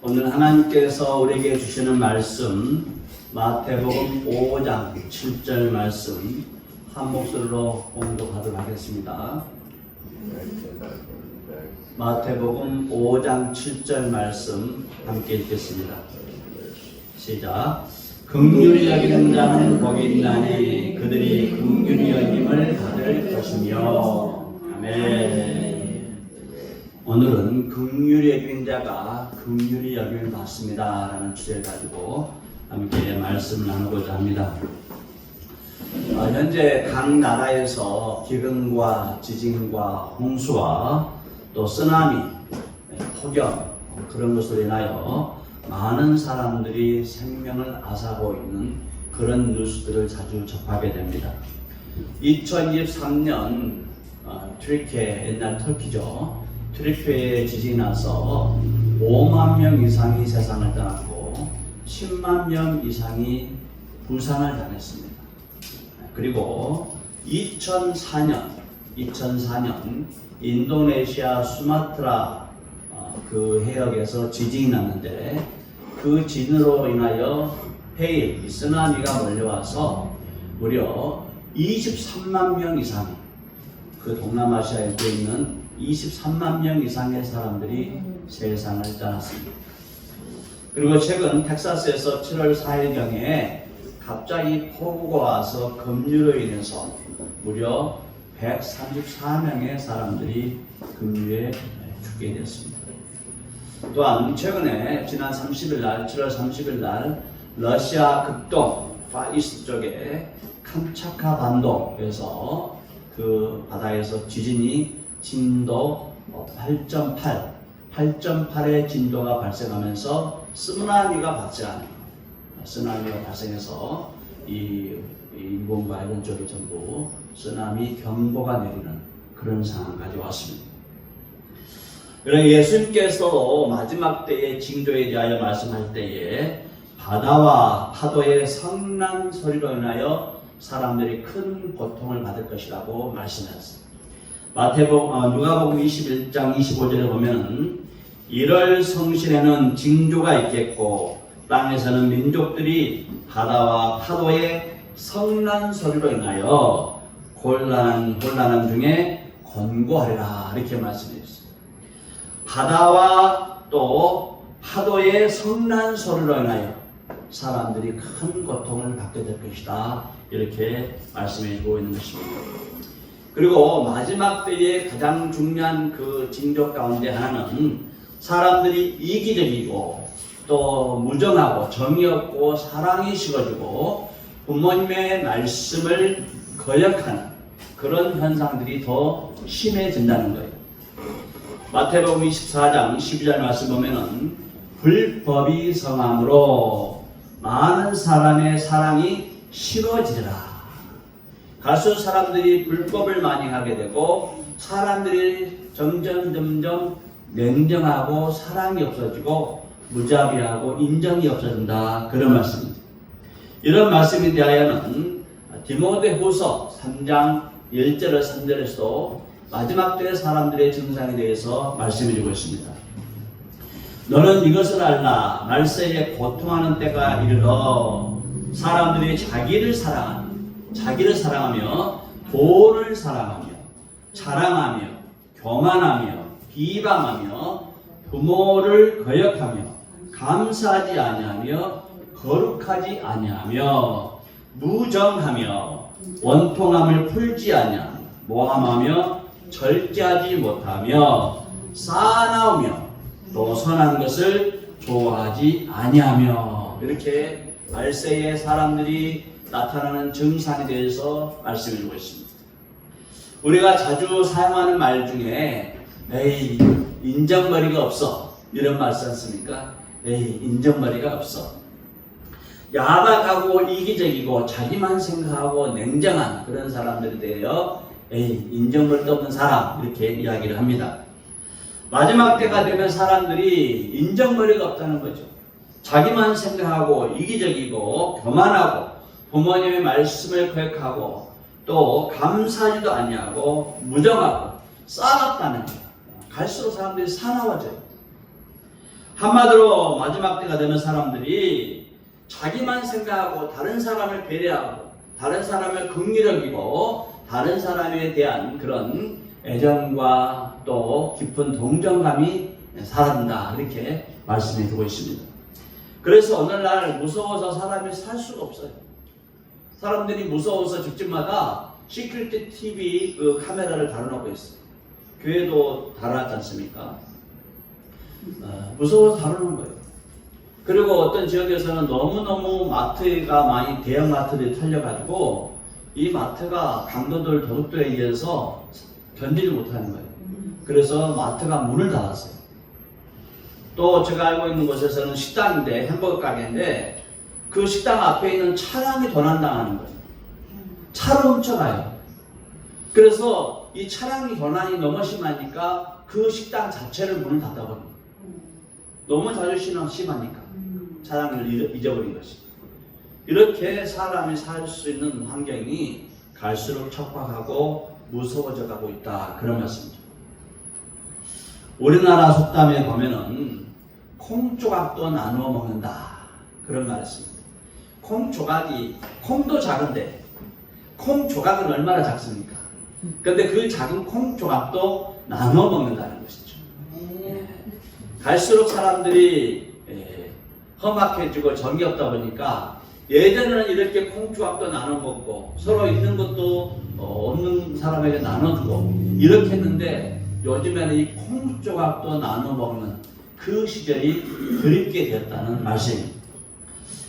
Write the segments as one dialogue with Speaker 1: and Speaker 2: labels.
Speaker 1: 오늘 하나님께서 우리에게 주시는 말씀 마태복음 5장 7절 말씀 한 목소리로 공독하도록 하겠습니다. 마태복음 5장 7절 말씀 함께 읽겠습니다. 시작. 긍휼히 여기는 자는 복이 있나니 그들이 긍휼히 여김을 받을 것이며. 아멘. 오늘은 긍휼히 여기는 자가 긍휼히 여김을 받습니다 라는 주제를 가지고 함께 말씀을 나누고자 합니다. 현재 각 나라에서 기근과 지진과 홍수와 또 쓰나미, 폭염 그런 것으로 인하여 많은 사람들이 생명을 앗아가고 있는 그런 뉴스들을 자주 접하게 됩니다. 2023년 튀르키예, 옛날 터키죠. 튀르키예에 지진이 나서 5만 명 이상이 세상을 떠났고 10만 명 이상이 부상을 당했습니다. 그리고 2004년 인도네시아 수마트라 그 해역에서 지진이 났는데 그 지진으로 인하여 해일, 쓰나미가 몰려와서 무려 23만 명 이상이 그 동남아시아에 있는 23만 명 이상의 사람들이 세상을 떠났습니다. 그리고 최근 텍사스에서 7월 4일경에 갑자기 폭우가 와서 급류로 인해서 무려 134명의 사람들이 급류에 죽게 되었습니다. 또한 최근에 지난 30일 7월 30일 날 러시아 극동 파이스트 쪽에 캄차카 반도에서 그 바다에서 지진이 진도 8.8의 진도가 발생하면서 쓰나미가 발생해서 이 일본과 이런 쪽에 전부 쓰나미 경보가 내리는 그런 상황까지 왔습니다. 그러나 예수님께서 마지막 때의 징조에 대하여 말씀할 때에 바다와 파도의 성난 소리로 인하여 사람들이 큰 고통을 받을 것이라고 말씀하셨습니다. 누가복음 21장 25절에 보면 이럴 성실에는 징조가 있겠고 땅에서는 민족들이 바다와 파도의 성난 소리로 인하여 곤란함 중에 권고하리라 이렇게 말씀드렸습니다. 바다와 또 파도의 성난 소리로 인하여 사람들이 큰 고통을 받게 될 것이다 이렇게 말씀해 주고 있는 것입니다. 그리고 마지막 때의 가장 중요한 그 징조 가운데 하나는 사람들이 이기적이고 또 무정하고 정이 없고 사랑이 식어지고 부모님의 말씀을 거역하는 그런 현상들이 더 심해진다는 거예요. 마태복음 24장 12절 말씀 보면은 불법이 성함으로 많은 사람의 사랑이 식어지리라. 갈수록 사람들이 불법을 많이 하게 되고 사람들이 점점 냉정하고 사랑이 없어지고 무자비하고 인정이 없어진다 그런 말씀입니다. 이런 말씀에 대하여는 디모데후서 3장 1절에서 3절에서도 마지막 때의 사람들의 증상에 대해서 말씀해 주고 있습니다. 너는 이것을 알라. 말세에 고통하는 때가 이르러 사람들이 자기를 사랑하며 돈을 사랑하며 자랑하며 교만하며 비방하며 부모를 거역하며 감사하지 아니하며 거룩하지 아니하며 무정하며 원통함을 풀지 아니하며 모함하며 절제하지 못하며 쌓아나오며 또 선한 것을 좋아하지 아니하며 이렇게 말세의 사람들이 나타나는 증상에 대해서 말씀해 주고 있습니다. 우리가 자주 사용하는 말 중에 에이 인정머리가 없어 이런 말 쓰지 않습니까? 에이 인정머리가 없어. 야박하고 이기적이고 자기만 생각하고 냉정한 그런 사람들에 대하여 에이 인정머리도 없는 사람 이렇게 이야기를 합니다. 마지막 때가 되면 사람들이 인정머리가 없다는 거죠. 자기만 생각하고 이기적이고 교만하고 부모님의 말씀을 거역하고 또 감사하지도 아니하고 무정하고 싸납다는 거예요. 갈수록 사람들이 사나워져요. 한마디로 마지막 때가 되면 사람들이 자기만 생각하고 다른 사람을 배려하고 다른 사람을 긍휼히 여기고 다른 사람에 대한 그런 애정과 또 깊은 동정감이 사라진다, 이렇게 말씀해 주고 있습니다. 그래서 오늘날 무서워서 사람이 살 수가 없어요. 사람들이 무서워서 집집마다 시큐리티 TV 그 카메라를 달아놓고 있어요. 교회도 달아놨지 않습니까? 무서워서 다루는 거예요. 그리고 어떤 지역에서는 너무너무 마트가 많이 대형 마트들이 털려가지고 이 마트가 강도들 도둑들에 의해서 견디지 못하는 거예요. 그래서 마트가 문을 닫았어요. 또 제가 알고 있는 곳에서는 식당인데, 햄버거 가게인데 그 식당 앞에 있는 차량이 도난당하는 거예요. 차를 훔쳐가요. 그래서 이 차량이 도난이 너무 심하니까 그 식당 자체를 문을 닫아버립니다. 너무 자주 심하니까 차량을 잊어버린 것이. 이렇게 사람이 살 수 있는 환경이 갈수록 척박하고 무서워져 가고 있다, 그런 말씀이죠. 우리나라 속담에 보면은 콩 조각도 나누어 먹는다, 그런 말이 있습니다. 콩 조각이, 콩도 작은데 콩 조각은 얼마나 작습니까? 그런데 그 작은 콩 조각도 나누어 먹는다는 것이죠. 갈수록 사람들이 험악해지고 정이 없다 보니까 예전에는 이렇게 콩조각도 나눠 먹고 서로 있는 것도 없는 사람에게 나눠주고 이렇게 했는데 요즘에는 이 콩조각도 나눠 먹는 그 시절이 그립게 되었다는 말씀입니다.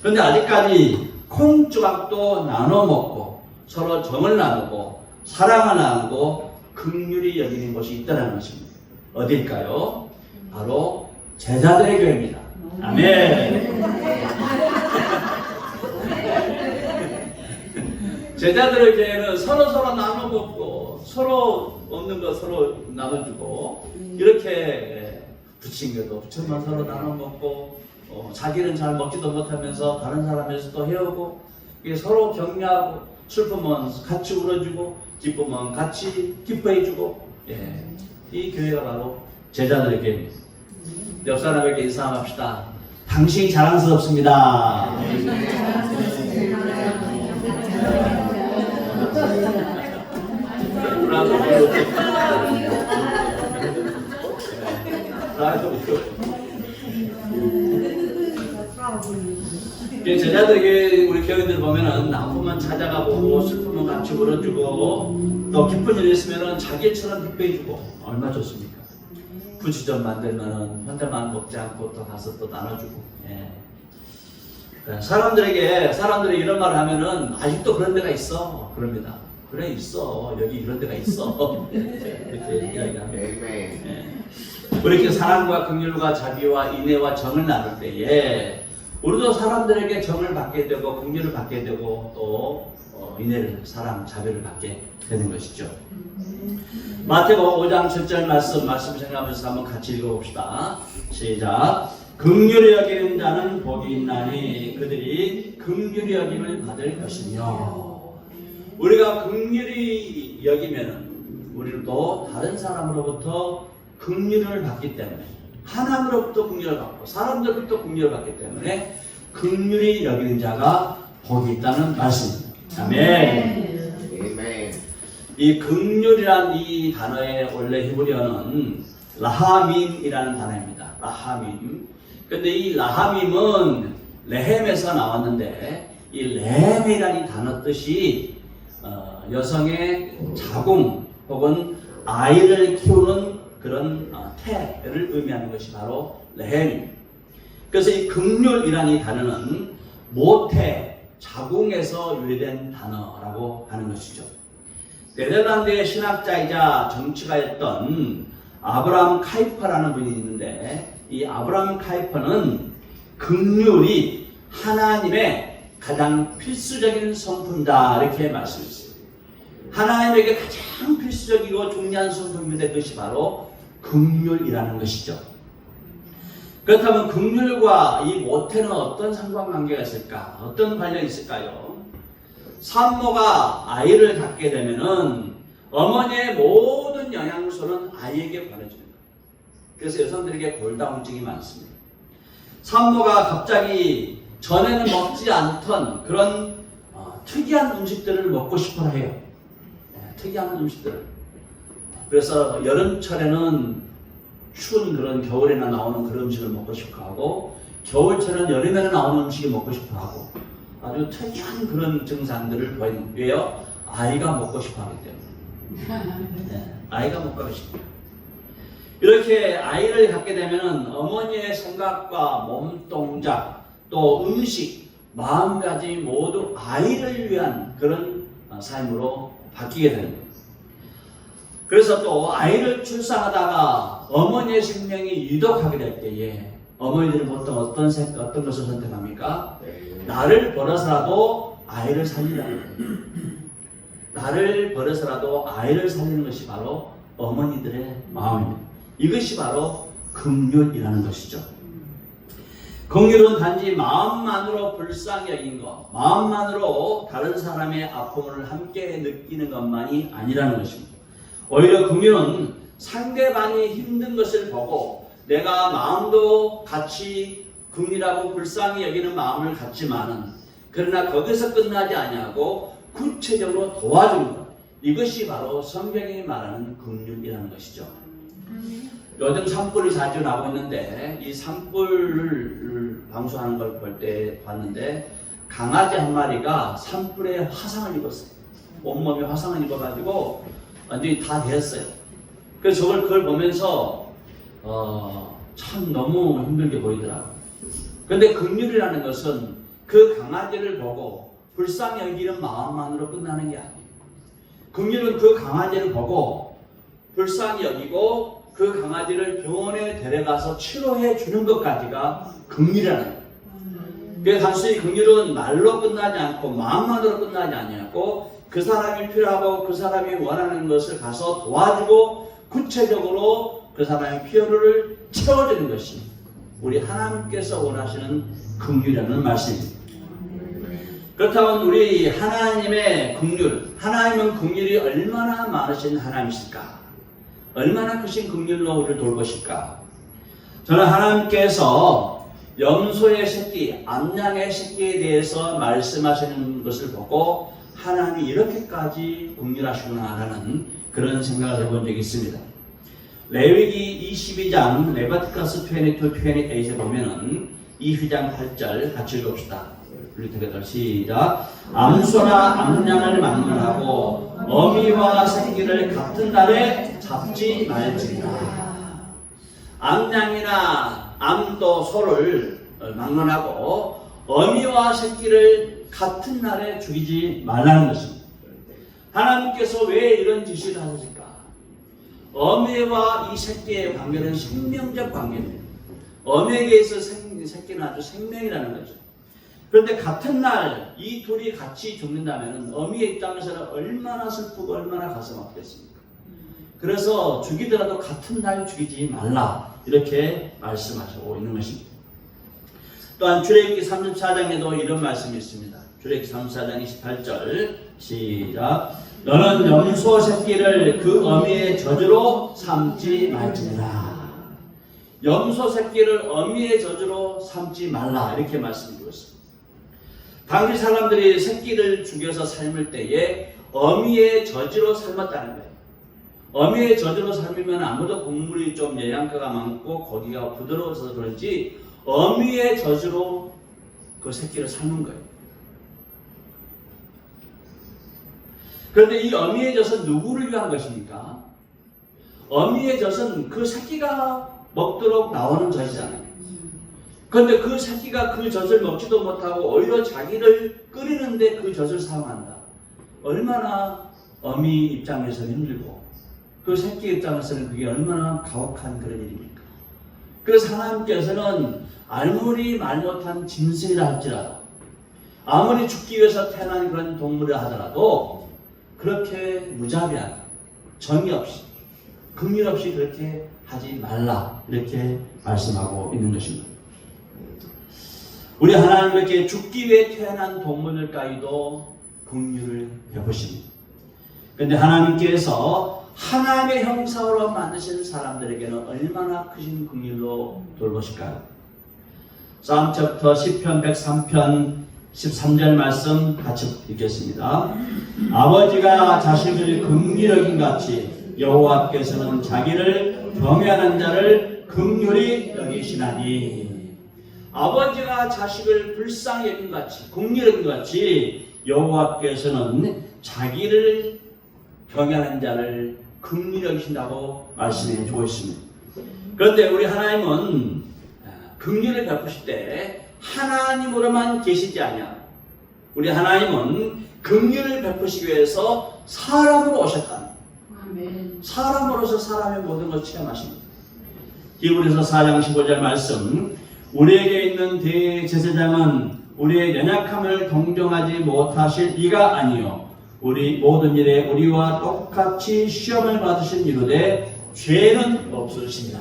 Speaker 1: 그런데 아직까지 콩조각도 나눠 먹고 서로 정을 나누고 사랑을 나누고 긍휼히 여기는 곳이 있다는 것입니다. 어딜까요? 바로 제자들의 교회입니다. 아멘. 제자들의 교회는 서로 나눠 먹고 서로 없는 거 서로 나눠주고 이렇게 부침개도 부처만 서로 나눠 먹고 자기는 잘 먹지도 못하면서 다른 사람에서 또 해오고 서로 격려하고 슬프면 같이 울어주고 기쁘면 같이 기뻐해주고 이 교회가 바로 제자들의 교회입니다. 옆 사람에게 인사합시다. 당신이 자랑스럽습니다. 제자들에게 우리 교인들 보면은 아프면 찾아가 보고 슬프면 같이 울어주고 또 기쁜 일 있으면은 자기처럼 기뻐해주고 얼마나 좋습니까? 부추전 만들면은 혼자만 먹지 않고 또 가서 또 나눠주고. 사람들이 이런 말을 하면은 아직도 그런 데가 있어, 그럽니다. 그래 있어, 여기 이런 데가 있어. 이렇게 이야기합니다. 우리 이렇게 사랑과 긍휼과 자비와 인애와 정을 나눌 때에 우리도 사람들에게 정을 받게 되고 긍휼을 받게 되고 또 인애를, 사랑, 자비를 받게 되는 것이죠. 마태복음 5장 7절 말씀 생각하면서 한번 같이 읽어봅시다. 시작. 긍휼히 여기는 자는 복이 있나니 그들이 긍휼히 여김을 받을 것이며. 우리가 긍휼히 여기면은 우리도 다른 사람으로부터 긍휼을 받기 때문에, 하나님으로부터 긍휼을 받고 사람들로부터 긍휼을 받기 때문에 긍휼히 여기는 자가 복이 있다는 말씀입니다. 아멘. 이 긍휼이란 이 단어의 원래 히브리어는 라하밈이라는 단어입니다. 라하밈. 근데 이 라하밈은 레헴에서 나왔는데 이 레헴이라는 단어 뜻이 여성의 자궁 혹은 아이를 키우는 그런 태를 의미하는 것이 바로 레헴입니다. 그래서 이 긍휼이라는 이 단어는 모태, 자궁에서 유래된 단어라고 하는 것이죠. 네덜란드의 신학자이자 정치가였던 아브라함 카이퍼라는 분이 있는데 이 아브라함 카이퍼는 긍휼이 하나님의 가장 필수적인 성품이다 이렇게 말씀했어요. 하나님에게 가장 필수적이고 중요한 성품인데 그것이 바로 긍휼이라는 것이죠. 그렇다면 긍휼과 이 모태는 어떤 상관관계가 있을까? 어떤 관련이 있을까요? 산모가 아이를 갖게 되면은 어머니의 모든 영양소는 아이에게 보내줍니다. 그래서 여성들에게 골다공증이 많습니다. 산모가 갑자기 전에는 먹지 않던 그런 특이한 음식들을 먹고 싶어 해요. 특이한 음식들을. 그래서 여름철에는 추운 그런 겨울에나 나오는 그런 음식을 먹고 싶어 하고, 겨울철에는 여름에는 나오는 음식이 먹고 싶어 하고, 아주 특이한 그런 증상들을 보이는 왜요? 아이가 먹고 싶어 하기 때문에. 아이가 먹고 싶어. 이렇게 아이를 갖게 되면은 어머니의 생각과 몸 동작, 또 음식, 마음까지 모두 아이를 위한 그런 삶으로 바뀌게 되는 거예요. 그래서 또 아이를 출산하다가 어머니의 생명이 유독하게 될 때에 어머니들은 보통 어떤 것을 선택합니까? 나를 벌어서라도 아이를 살리라는 거예요. 나를 벌어서라도 아이를 살리는 것이 바로 어머니들의 마음입니다. 이것이 바로 긍휼이라는 것이죠. 긍휼은 단지 마음만으로 불쌍히 여긴 것, 마음만으로 다른 사람의 아픔을 함께 느끼는 것만이 아니라는 것입니다. 오히려 긍휼은 상대방이 힘든 것을 보고 내가 마음도 같이 긍휼하고 불쌍히 여기는 마음을 갖지만은, 그러나 거기서 끝나지 아니하고 구체적으로 도와주는 것, 이것이 바로 성경이 말하는 긍휼이라는 것이죠. 요즘 산불이 자주 나고 있는데 이 산불을 방수하는 걸 볼 때 봤는데, 강아지 한 마리가 산불에 화상을 입었어요. 온몸에 화상을 입어가지고 완전히 다 되었어요. 그래서 그걸 보면서 참 너무 힘들게 보이더라고요. 그런데 긍휼이라는 것은 그 강아지를 보고 불쌍히 여기는 마음만으로 끝나는 게 아니에요. 긍휼은 그 강아지를 보고 불쌍히 여기고 그 강아지를 병원에 데려가서 치료해 주는 것까지가 긍휼이라는 거예요. 그래서 단순히 긍휼은 말로 끝나지 않고 마음만으로 끝나지 아니하고, 그 사람이 필요하고 그 사람이 원하는 것을 가서 도와주고 구체적으로 그 사람의 필요를 채워주는 것이 우리 하나님께서 원하시는 긍휼이라는 말씀입니다. 그렇다면 우리 하나님의 긍휼, 하나님은 긍휼이 얼마나 많으신 하나님이실까? 얼마나 크신 긍휼로 우리를 돌보실까? 저는 하나님께서 염소의 새끼, 암양의 새끼에 대해서 말씀하시는 것을 보고 하나님이 이렇게까지 긍휼하시구나라는 그런 생각을 해본 적이 있습니다. 레위기 22장 레바티카스 22, 28에 보면은 22장 8절 같이 읽읍시다. 우리 대가들 시작. 암소나 암양을 막론하고 어미와 새끼를 같은 날에 잡지 말지니라. 암양이나 암도 소를 막론하고 어미와 새끼를 같은 날에 죽이지 말라는 것입니다. 하나님께서 왜 이런 지시를 하셨을까? 어미와 이 새끼의 관계는 생명적 관계입니다. 어미에게 있어 새끼는 아주 생명이라는 거죠. 그런데 같은 날 이 둘이 같이 죽는다면 어미의 입장에서는 얼마나 슬프고 얼마나 가슴 아프겠습니까? 그래서 죽이더라도 같은 날 죽이지 말라, 이렇게 말씀하시고 있는 것입니다. 또한 출애굽기 34장에도 이런 말씀이 있습니다. 출애굽기 34장 28절 시작. 너는 염소 새끼를 그 어미의 저주로 삼지 말지니라. 염소 새끼를 어미의 저주로 삼지 말라, 이렇게 말씀드리고 있습니다. 당시 사람들이 새끼를 죽여서 삶을 때에 어미의 저주로 삶았다는 거예요. 어미의 저주로 삶으면 아무도 국물이 좀 영양가가 많고 고기가 부드러워서 그런지 어미의 저주로 그 새끼를 삶은 거예요. 그런데 이 어미의 젖은 누구를 위한 것입니까? 어미의 젖은 그 새끼가 먹도록 나오는 젖이잖아요. 그런데 그 새끼가 그 젖을 먹지도 못하고 오히려 자기를 끓이는데 그 젖을 사용한다. 얼마나 어미 입장에서는 힘들고 그 새끼 입장에서는 그게 얼마나 가혹한 그런 일입니까? 그래서 하나님께서는 아무리 말 못한 짐승이라 할지라도, 아무리 죽기 위해서 태어난 그런 동물이라 하더라도 그렇게 무자비하게 정의 없이 긍휼 없이 그렇게 하지 말라, 이렇게 말씀하고 있는 것입니다. 우리 하나님께 죽기 위해 태어난 동물들까지도 긍휼을 베푸십니다. 그런데 하나님께서 하나님의 형상으로 만드신 사람들에게는 얼마나 크신 긍휼로 돌보실까요? Psalm chapter 10편 103편 13절 말씀 같이 읽겠습니다. 아버지가 자식을 긍휼히 여긴 같이 여호와께서는 자기를 경외하는 자를 긍휼히 여기시나니. 아버지가 자식을 불쌍히 여긴 같이, 긍휼히 여긴 같이 여호와께서는 자기를 경외하는 자를 긍휼히 여기신다고 말씀해 주고 있습니다. 그런데 우리 하나님은 긍휼을 베푸실 때 하나님으로만 계시지 않냐. 우리 하나님은 긍휼을 베푸시기 위해서 사람으로 오셨다. 아멘. 사람으로서 사람의 모든 것을 체험하십니다. 히브리서 4장 15절 말씀, 우리에게 있는 대제사장은 우리의 연약함을 동정하지 못하실 이가 아니요 우리 모든 일에 우리와 똑같이 시험을 받으신 이로되 죄는 없으십니다.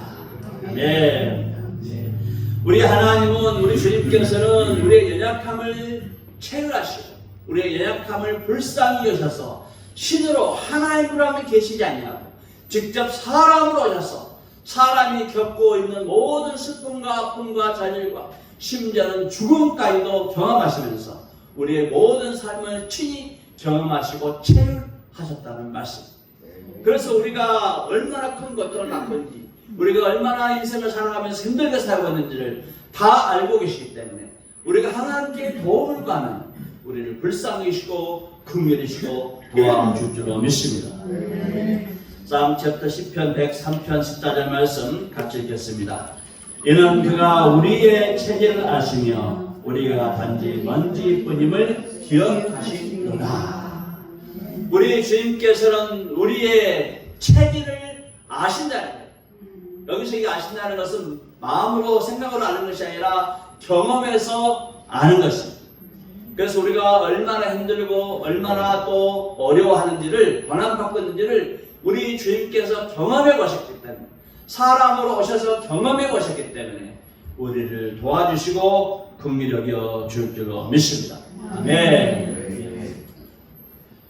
Speaker 1: 아멘. 우리 하나님은, 우리 주님께서는 우리의 연약함을 체휼하시고 우리의 연약함을 불쌍히 여셔서 신으로 하나님으로 계시지 않냐고 직접 사람으로 오셔서 사람이 겪고 있는 모든 슬픔과 아픔과 좌절과 심지어는 죽음까지도 경험하시면서 우리의 모든 삶을 친히 경험하시고 체휼하셨다는 말씀. 그래서 우리가 얼마나 큰 고통을 받고 있는지, 우리가 얼마나 인생을 살아가면서 힘들게 살고 있는지를 다 알고 계시기 때문에 우리가 하나님께 도움을 구하면 우리를 불쌍히 여기시고 긍휼히 여기시고 도와줄 줄로 믿습니다. Psalm chapter 10편 103편 14절 말씀 같이 읽겠습니다. 이는 그가 우리의 체질을 아시며 우리가 단지 먼지뿐임을 기억하시노라. 우리 주님께서는 우리의 체질을 아신다는 거예요. 여기서 이 아신다는 것은 마음으로 생각으로 아는 것이 아니라 경험해서 아는 것입니다. 그래서 우리가 얼마나 힘들고 얼마나 또 어려워하는지를, 고난받고 있는지를 우리 주님께서 경험해 보셨기 때문에, 사람으로 오셔서 경험해 보셨기 때문에 우리를 도와주시고 긍휼히 여겨 줄 줄로 믿습니다. 아멘.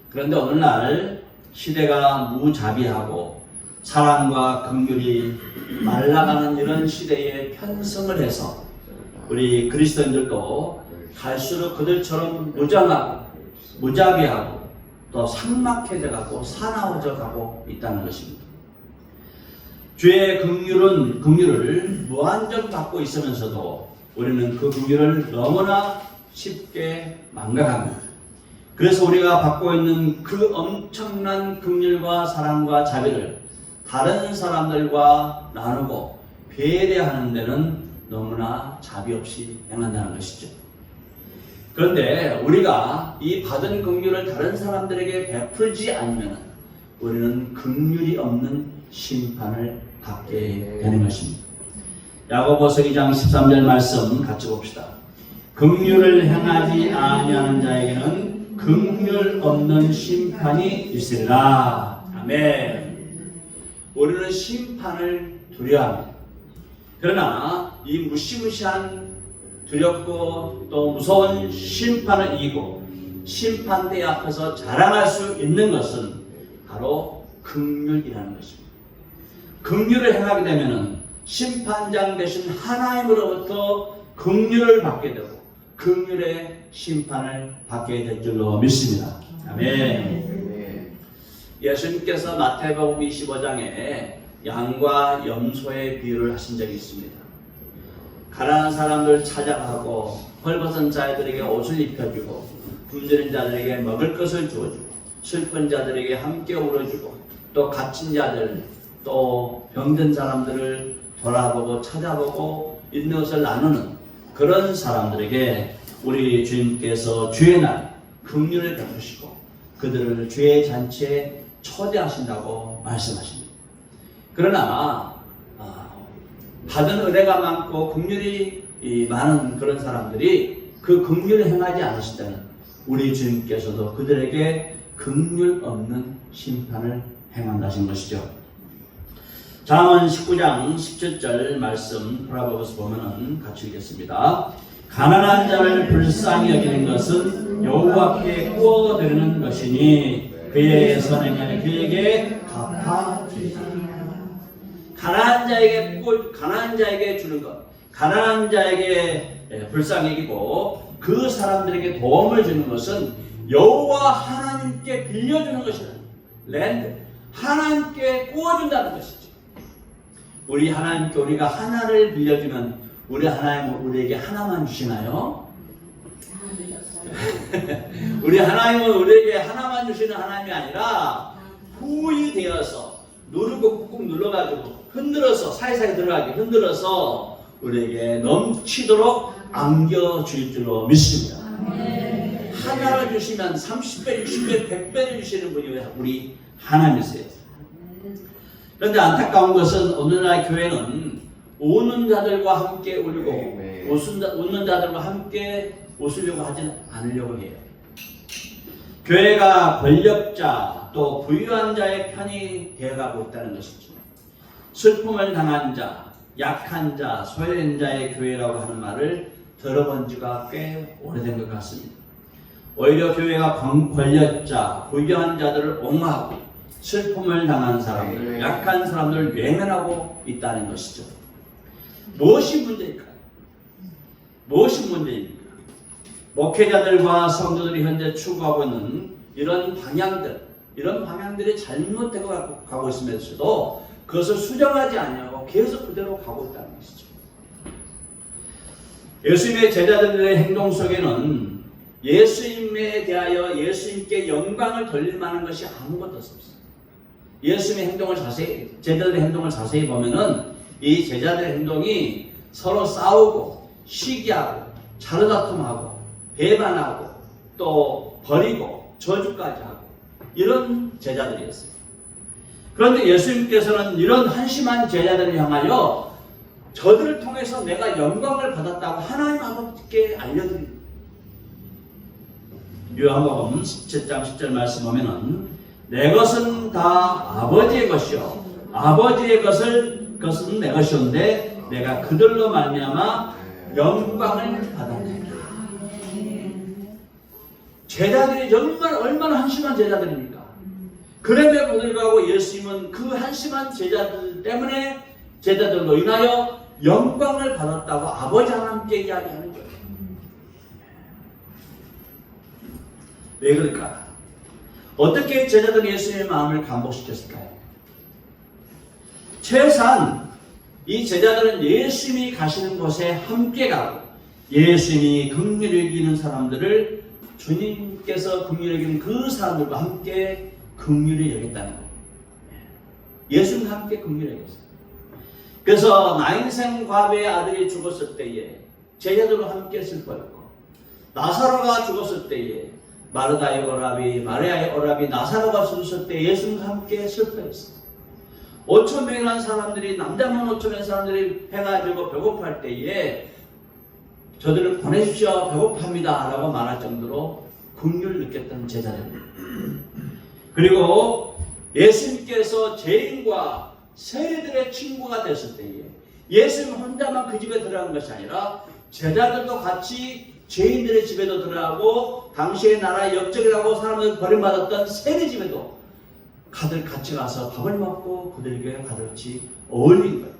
Speaker 1: 그런데 오늘날 시대가 무자비하고 사랑과 긍휼이 말라가는 이런 시대에 편성을 해서 우리 그리스도인들도 갈수록 그들처럼 무장하고 무자비하고 또 삭막해져 가고 사나워져 가고 있다는 것입니다. 주의 긍휼을 무한정 받고 있으면서도 우리는 그 긍휼을 너무나 쉽게 망각합니다. 그래서 우리가 받고 있는 그 엄청난 긍휼과 사랑과 자비를 다른 사람들과 나누고 배려하는 데는 너무나 자비 없이 행한다는 것이죠. 그런데 우리가 이 받은 긍휼을 다른 사람들에게 베풀지 않으면 우리는 긍휼이 없는 심판을 받게 되는 것입니다. 야고보서 2장 13절 말씀 같이 봅시다. 긍휼을 행하지 아니하는 자에게는 긍휼 없는 심판이 있으리라. 아멘. 우리는 심판을 두려워합니다. 그러나 이 무시무시한 두렵고 또 무서운 심판을 이기고 심판대 앞에서 자랑할 수 있는 것은 바로 긍휼이라는 것입니다. 긍휼을 행하게 되면 심판장 되신 하나님으로부터 긍휼을 받게 되고 긍휼의 심판을 받게 될 줄로 믿습니다. 아멘. 예수님께서 마태복음 25장에 양과 염소의 비유를 하신 적이 있습니다. 가난한 사람들 찾아가고 헐벗은 자들에게 옷을 입혀주고 굶주린 자들에게 먹을 것을 주어주고 슬픈 자들에게 함께 울어주고 또 갇힌 자들 또 병든 사람들을 돌아보고 찾아보고 있는 것을 나누는 그런 사람들에게 우리 주님께서 주의 날 긍휼을 베푸시고 그들을 주의 잔치에 초대하신다고 말씀하십니다. 그러나 받은 은혜가 많고 긍휼이 많은 그런 사람들이 그 긍휼을 행하지 않으시다는 우리 주님께서도 그들에게 긍휼 없는 심판을 행한다신 것이죠. 잠언 19장 17절 말씀 돌아보면서 보면은 같이 읽겠습니다. 가난한 자를 불쌍히 여기는 것은 여호와께 구워드리는 것이니 그의 선행을 그에게 갚아주리라. 가난한 자에게 주는 것, 가난한 자에게 불쌍히 여기고 그 사람들에게 도움을 주는 것은 여호와 하나님께 빌려주는 것이다. 랜드 하나님께 구워준다는 것이지. 우리 하나님께 우리가 하나를 빌려주면 우리 하나님은 우리에게 하나만 주시나요? 우리 하나님은 우리에게 하나만 주시는 하나님이 아니라 후히 되어서 누르고 꾹꾹 눌러가지고 흔들어서 사이사이 들어가게 흔들어서 우리에게 넘치도록 안겨줄 줄로 믿습니다. 하나를 주시면 30배, 60배, 100배를 주시는 분이 우리 하나님이세요. 그런데 안타까운 것은 오늘날 교회는 우는 자들과 함께 울고 웃는 자들과 함께 웃으려고 하지 않으려고 해요. 교회가 권력자 또 부유한 자의 편이 되어가고 있다는 것이죠. 슬픔을 당한 자, 약한 자, 소외된 자의 교회라고 하는 말을 들어본 지가 꽤 오래된 것 같습니다. 오히려 교회가 권력자, 부유한 자들을 옹호하고 슬픔을 당한 사람들, 약한 사람들을 외면하고 있다는 것이죠. 무엇이 문제일까요? 무엇이 문제입니까? 목회자들과 성도들이 현재 추구하고 있는 이런 방향들이 잘못되고 가고 있으면서도 그것을 수정하지 않냐고 계속 그대로 가고 있다는 것이죠. 예수님의 제자들의 행동 속에는 예수님에 대하여 예수님께 영광을 돌릴 만한 것이 아무것도 없습니다. 예수님의 행동을 제자들의 행동을 자세히 보면은 이 제자들의 행동이 서로 싸우고 시기하고 자르다툼하고 배반하고 또 버리고 저주까지 하고 이런 제자들이었어요. 그런데 예수님께서는 이런 한심한 제자들을 향하여 저들을 통해서 내가 영광을 받았다고 하나님 아버지께 알려드립니다. 요한복음 17장 10절 말씀 보면은 내 것은 다 아버지의 것이요 아버지의 것은 내 것이온데 내가 그들로 말미암아 영광을 받았네. 제자들이 정말 얼마나 한심한 제자들입니까? 그럼에도 불구하고 예수님은 그 한심한 제자들 때문에 제자들로 인하여 영광을 받았다고 아버지 하나님께 이야기하는 거예요. 왜 그럴까? 어떻게 제자들이 예수님의 마음을 감복시켰을까요? 최소한 이 제자들은 예수님이 가시는 곳에 함께 가고 예수님이 긍휼히 여기는 사람들을 주님께서 긍휼히 여기는 그 사람들과 함께 긍휼히 여겼다는 거예요. 예수님과 함께 긍휼히 여겼어요. 그래서 나인생 과부의 아들이 죽었을 때에 제자들과 함께 슬퍼했고 나사로가 죽었을 때에 마르다의 오라비, 마리아의 오라비 나사로가 죽었을 때 예수님과 함께 슬퍼했어요. 5,000명이라는 사람들이 남자만 5,000명의 사람들이 해가지고 배고파할 때에 저들을 보내십시오 배고파합니다 라고 말할 정도로 긍휼을 느꼈던 제자들입니다. 그리고 예수님께서 죄인과 세리들의 친구가 됐을 때에 예수님 혼자만 그 집에 들어간 것이 아니라 제자들도 같이 죄인들의 집에도 들어가고 당시의 나라의 역적이라고 사람들 버림받았던 세리 집에도 같이 가서 밥을 먹고 그들에게 같이 어울린 거예요.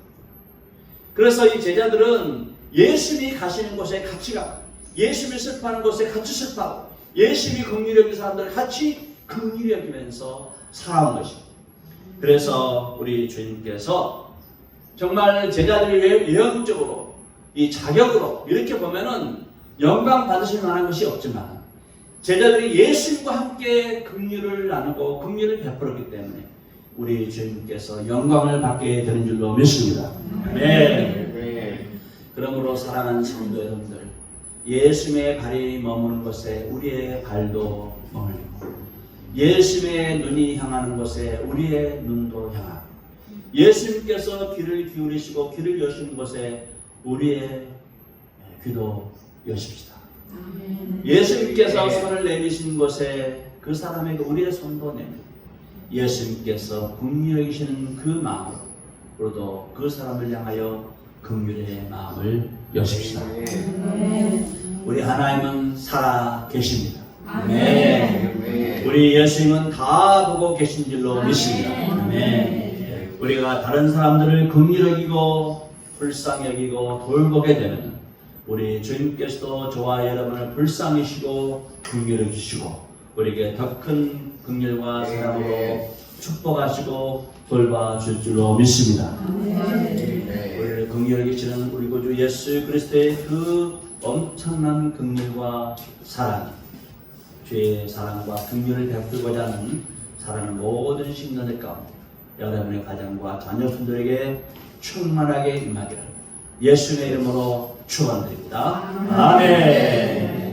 Speaker 1: 그래서 이 제자들은 예수님이 가시는 곳에 같이 가고 예수님이 슬퍼하는 곳에 같이 슬퍼하고 예수님이 긍휼히 여기는 사람들을 같이 긍휼히 여기면서 살아온 것입니다. 그래서 우리 주님께서 정말 제자들이 외형적으로 이 자격으로 이렇게 보면은 영광 받으실 만한 것이 없지만 제자들이 예수님과 함께 긍휼을 나누고 긍휼을 베풀었기 때문에 우리 주님께서 영광을 받게 되는 줄로 믿습니다. 네. 그러므로 사랑하는 성도 여러분들, 예수님의 발이 머무는 곳에 우리의 발도 머물고 예수님의 눈이 향하는 곳에 우리의 눈도 향하고 예수님께서 귀를 기울이시고 귀를 여시는 곳에 우리의 귀도 여십시다. 예수님께서 손을 내미신 곳에 그 사람에게 우리의 손도 내밀고 예수님께서 긍휼히 여기시는 그 마음으로도 그 사람을 향하여 긍휼의 마음을 여십시다. 우리 하나님은 살아 계십니다. 우리 예수님은 다 보고 계신 줄로 믿습니다. 우리가 다른 사람들을 긍휼히 여기고 불쌍히 여기고 돌보게 되면 우리 주님께서도 저와 여러분을 불쌍히 시고 긍휼히 주시고 우리에게 더 큰 긍휼과 사랑으로 축복하시고 돌봐줄 줄로 믿습니다. 우리를 긍휼히 계시는 우리 구주 예수 그리스도의 그 엄청난 긍휼과 사랑, 주의 사랑과 긍휼을 베풀고자 하는 사랑의 모든 신년의 가운데 여러분의 가정과 자녀분들에게 충만하게 임하기를 예수님의 이름으로 축원드립니다. 아멘.